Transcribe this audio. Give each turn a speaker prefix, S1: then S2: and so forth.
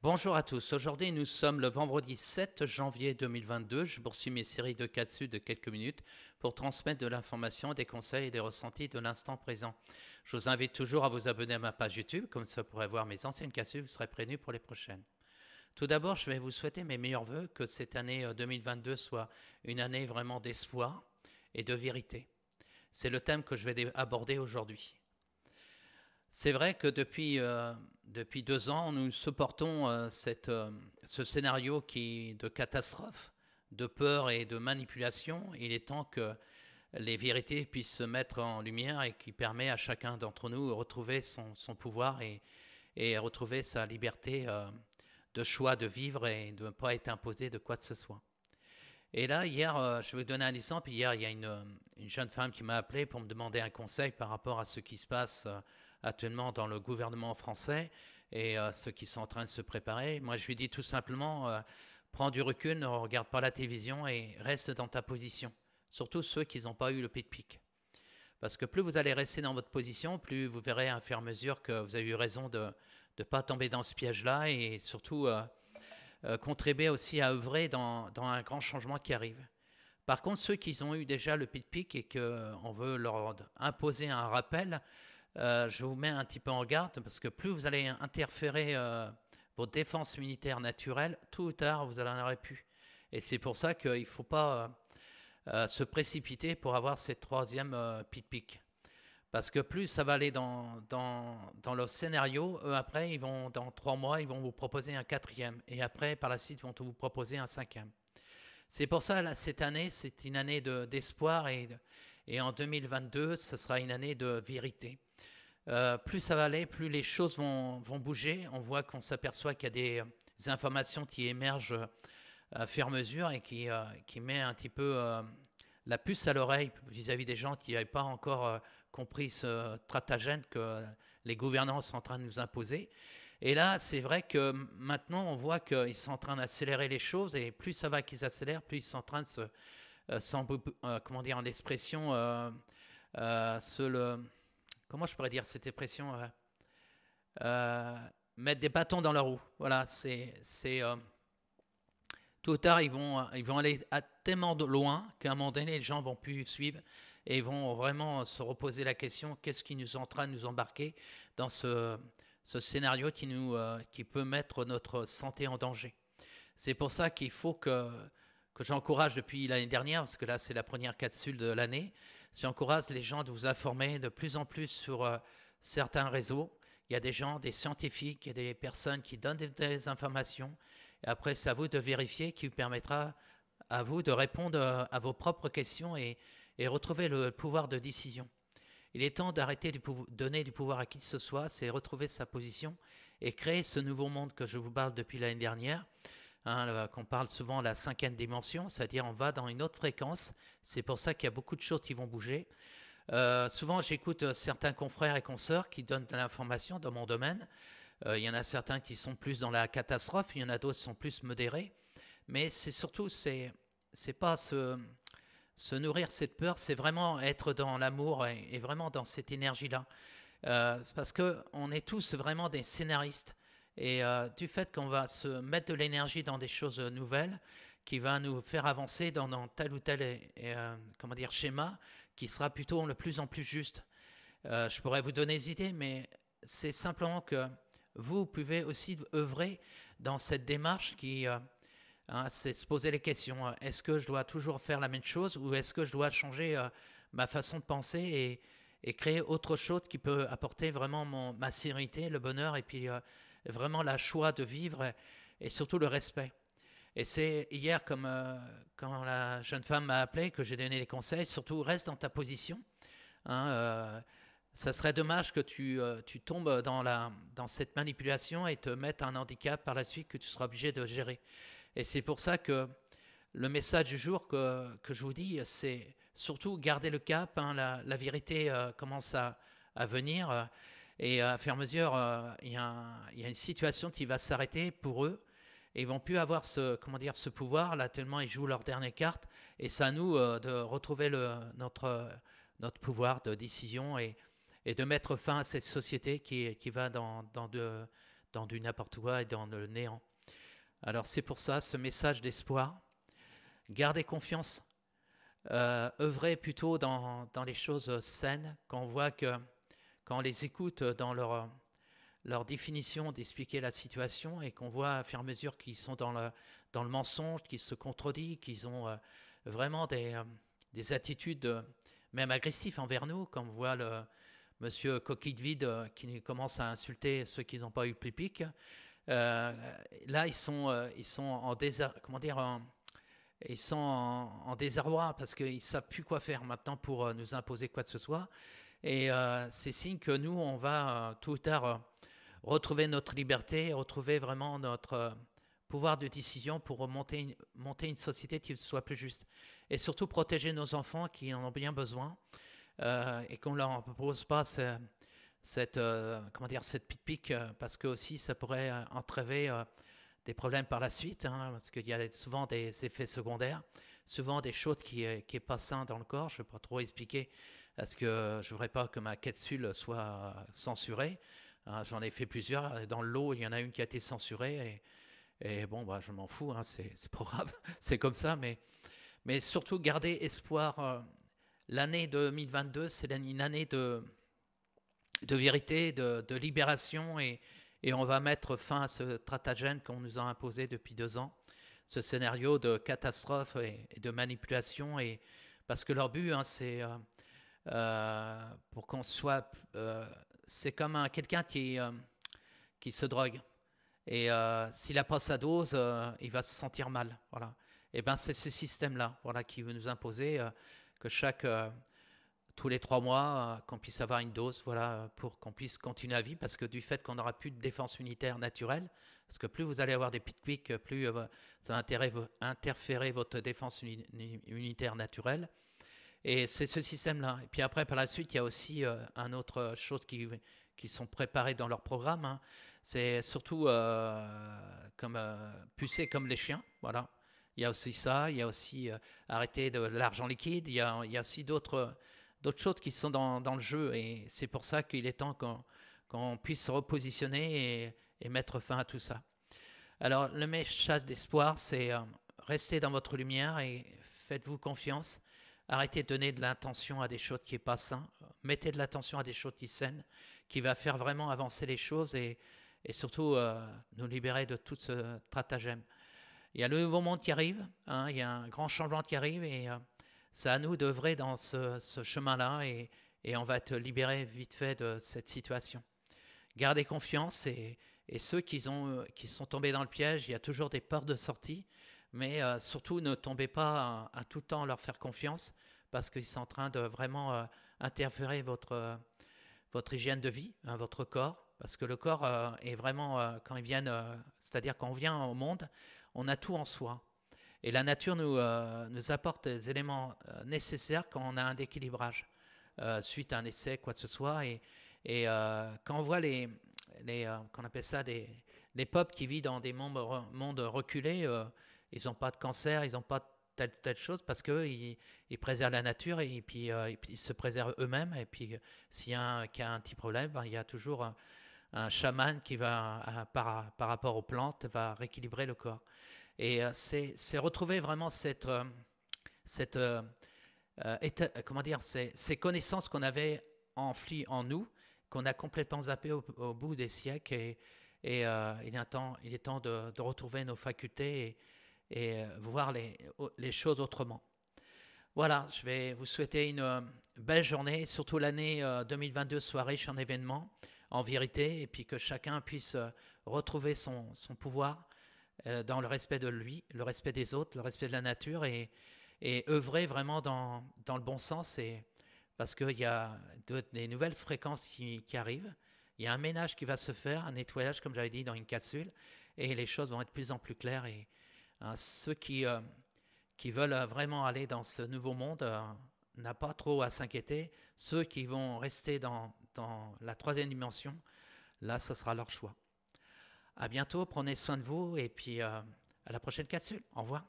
S1: Bonjour à tous. Aujourd'hui, nous sommes le vendredi 7 janvier 2022. Je poursuis mes séries de capsules de quelques minutes pour transmettre de l'information, des conseils et des ressentis de l'instant présent. Je vous invite toujours à vous abonner à ma page YouTube, comme ça vous pourrez voir mes anciennes capsules, vous serez prévenus pour les prochaines. Tout d'abord, je vais vous souhaiter mes meilleurs voeux, que cette année 2022 soit une année vraiment d'espoir et de vérité. C'est le thème que je vais aborder aujourd'hui. C'est vrai que depuis 2 ans, nous supportons ce scénario de catastrophe, de peur et de manipulation. Il est temps que les vérités puissent se mettre en lumière et qui permet à chacun d'entre nous de retrouver son pouvoir et retrouver sa liberté de choix de vivre et de ne pas être imposé de quoi que ce soit. Et là, hier, je vais vous donner un exemple. Hier, il y a une jeune femme qui m'a appelé pour me demander un conseil par rapport à ce qui se passe actuellement dans le gouvernement français et ceux qui sont en train de se préparer. Moi, je lui dis tout simplement, prends du recul, ne regarde pas la télévision et reste dans ta position. Surtout ceux qui n'ont pas eu le pic-pic. Parce que plus vous allez rester dans votre position, plus vous verrez à fur et à mesure que vous avez eu raison de ne pas tomber dans ce piège-là et surtout contribuer aussi à œuvrer dans un grand changement qui arrive. Par contre, ceux qui ont eu déjà le pic-pic et qu'on veut leur imposer un rappel, je vous mets un petit peu en garde parce que plus vous allez interférer vos défenses immunitaires naturelles, tôt ou tard, vous en aurez plus. Et c'est pour ça qu'il ne faut pas se précipiter pour avoir cette troisième pic-pic. Parce que plus ça va aller dans le scénario, eux après, dans 3 mois, ils vont vous proposer un quatrième. Et après, par la suite, ils vont vous proposer un cinquième. C'est pour ça, là, cette année, c'est une année d'espoir et en 2022, ce sera une année de vérité. Plus ça va aller, plus les choses vont bouger. On voit qu'on s'aperçoit qu'il y a des informations qui émergent à fur et à mesure et qui met un petit peu la puce à l'oreille vis-à-vis des gens qui n'avaient pas encore compris ce stratagème que les gouvernants sont en train de nous imposer. Et là, c'est vrai que maintenant, on voit qu'ils sont en train d'accélérer les choses et plus ça va qu'ils accélèrent, plus ils sont en train de comment dire, en expression, comment je pourrais dire cette expression, mettre des bâtons dans la roue. Voilà, tôt ou tard, ils vont aller tellement loin qu'à un moment donné, les gens vont plus suivre et ils vont vraiment se reposer la question qu'est-ce qui nous est en train de nous embarquer dans ce scénario qui peut mettre notre santé en danger. C'est pour ça qu'il faut que j'encourage depuis l'année dernière, parce que là c'est la première capsule de l'année, j'encourage les gens de vous informer de plus en plus sur certains réseaux. Il y a des gens, des scientifiques, il y a des personnes qui donnent des informations. Et après, c'est à vous de vérifier qui vous permettra à vous de répondre à vos propres questions et retrouver le pouvoir de décision. Il est temps d'arrêter de donner du pouvoir à qui que ce soit, c'est retrouver sa position et créer ce nouveau monde que je vous parle depuis l'année dernière, qu'on parle souvent de la cinquième dimension, c'est-à-dire on va dans une autre fréquence. C'est pour ça qu'il y a beaucoup de choses qui vont bouger. Souvent, j'écoute certains confrères et consoeurs qui donnent de l'information dans mon domaine. Il y en a certains qui sont plus dans la catastrophe, il y en a d'autres qui sont plus modérés. Mais c'est surtout, c'est pas se nourrir cette peur, c'est vraiment être dans l'amour et vraiment dans cette énergie-là. Parce qu'on est tous vraiment des scénaristes. Et du fait qu'on va se mettre de l'énergie dans des choses nouvelles, qui va nous faire avancer dans tel ou tel comment dire, schéma, qui sera plutôt le plus en plus juste. Je pourrais vous donner des idées, mais c'est simplement que vous pouvez aussi œuvrer dans cette démarche c'est se poser les questions. Est-ce que je dois toujours faire la même chose ou est-ce que je dois changer ma façon de penser et créer autre chose qui peut apporter vraiment ma sérénité, le bonheur et puis vraiment la joie de vivre et surtout le respect. Et c'est hier, quand la jeune femme m'a appelé, que j'ai donné les conseils, surtout reste dans ta position. Ça serait dommage que tu tombes dans cette manipulation et te mettes un handicap par la suite que tu seras obligé de gérer. Et c'est pour ça que le message du jour que je vous dis, c'est surtout garder le cap. La vérité commence à venir. Et à faire mesure, il y a une situation qui va s'arrêter pour eux. Et ils vont plus avoir ce pouvoir là tellement ils jouent leur dernière carte. Et c'est à nous de retrouver notre pouvoir de décision et de mettre fin à cette société qui va dans du n'importe quoi et dans le néant. Alors c'est pour ça, ce message d'espoir, gardez confiance, œuvrez plutôt dans les choses saines, quand on voit que, quand on les écoute dans leur définition d'expliquer la situation et qu'on voit à fur et à mesure qu'ils sont dans le mensonge, qu'ils se contredisent, qu'ils ont vraiment des attitudes même agressives envers nous, comme on voit le monsieur coquille vide qui commence à insulter ceux qui n'ont pas eu plus pique. Là, ils sont en ils sont en désarroi parce qu'ils ne savent plus quoi faire maintenant pour nous imposer quoi que ce soit. Et c'est signe que nous, on va tôt ou tard retrouver notre liberté, retrouver vraiment notre pouvoir de décision pour monter une société qui soit plus juste. Et surtout protéger nos enfants qui en ont bien besoin et qu'on ne leur propose pas cette pique parce que aussi ça pourrait entraver des problèmes par la suite, hein, parce qu'il y a souvent des effets secondaires, souvent des choses qui est pas sain dans le corps. Je ne vais pas trop expliquer parce que je ne voudrais pas que ma capsule soit censurée. J'en ai fait plusieurs. Dans l'eau, il y en a une qui a été censurée. Et bon, bah, je m'en fous, hein, c'est pas grave, c'est comme ça. Mais surtout, garder espoir. L'année 2022, c'est une année de vérité, de libération. Et on va mettre fin à ce stratagème qu'on nous a imposé depuis 2 ans. Ce scénario de catastrophe et de manipulation. Parce que leur but, hein, c'est pour qu'on soit... c'est comme quelqu'un qui se drogue. Et s'il n'a pas sa dose, il va se sentir mal. Voilà. Et bien c'est ce système-là, voilà, qui veut nous imposer que tous les 3 mois, qu'on puisse avoir une dose, voilà, pour qu'on puisse continuer à vivre, parce que du fait qu'on n'aura plus de défense immunitaire naturelle, parce que plus vous allez avoir des pics, plus ça va interférer votre défense immunitaire naturelle. Et c'est ce système-là. Et puis après, par la suite, il y a aussi un autre chose qui sont préparées dans leur programme. Hein. C'est surtout pucer comme les chiens. Voilà. Il y a aussi ça. Il y a aussi arrêter de l'argent liquide. Il y a aussi d'autres choses qui sont dans le jeu. Et c'est pour ça qu'il est temps qu'on puisse se repositionner et mettre fin à tout ça. Alors, le message d'espoir, c'est restez dans votre lumière et faites-vous confiance. Arrêtez de donner de l'intention à des choses qui n'est pas sain. Mettez de l'attention à des choses qui saines, qui va faire vraiment avancer les choses et surtout nous libérer de tout ce stratagème. Il y a le nouveau monde qui arrive, hein, il y a un grand changement qui arrive et c'est à nous d'œuvrer dans ce chemin-là et on va être libérés vite fait de cette situation. Gardez confiance et ceux qui sont tombés dans le piège, il y a toujours des portes de sortie. Mais surtout, ne tombez pas à tout temps leur faire confiance parce qu'ils sont en train de vraiment interférer votre hygiène de vie, hein, votre corps. Parce que le corps est vraiment, quand ils viennent, c'est-à-dire quand on vient au monde, on a tout en soi. Et la nature nous apporte des éléments nécessaires quand on a un déséquilibrage suite à un essai, quoi que ce soit. Et quand on voit qu'on appelle ça les peuples qui vivent dans des mondes reculés, ils n'ont pas de cancer, ils n'ont pas telle chose parce qu'ils préservent la nature et puis ils se préservent eux-mêmes. Et puis s'il y a un qui a un petit problème, ben, il y a toujours un chaman qui va, par rapport aux plantes, va rééquilibrer le corps. Et c'est retrouver vraiment ces connaissances qu'on avait enfouies en nous, qu'on a complètement zappées au bout des siècles. Et il est temps de retrouver nos facultés et voir les choses autrement. Voilà, je vais vous souhaiter une belle journée, surtout l'année 2022 soit riche en événements, en vérité, et puis que chacun puisse retrouver son pouvoir dans le respect de lui, le respect des autres, le respect de la nature, et œuvrer vraiment dans le bon sens, parce qu'il y a des nouvelles fréquences qui arrivent, il y a un ménage qui va se faire, un nettoyage, comme j'avais dit, dans une capsule, et les choses vont être de plus en plus claires, et ceux qui veulent vraiment aller dans ce nouveau monde n'ont pas trop à s'inquiéter. Ceux qui vont rester dans la 3e dimension, là, ce sera leur choix. À bientôt, prenez soin de vous et puis à la prochaine capsule. Au revoir.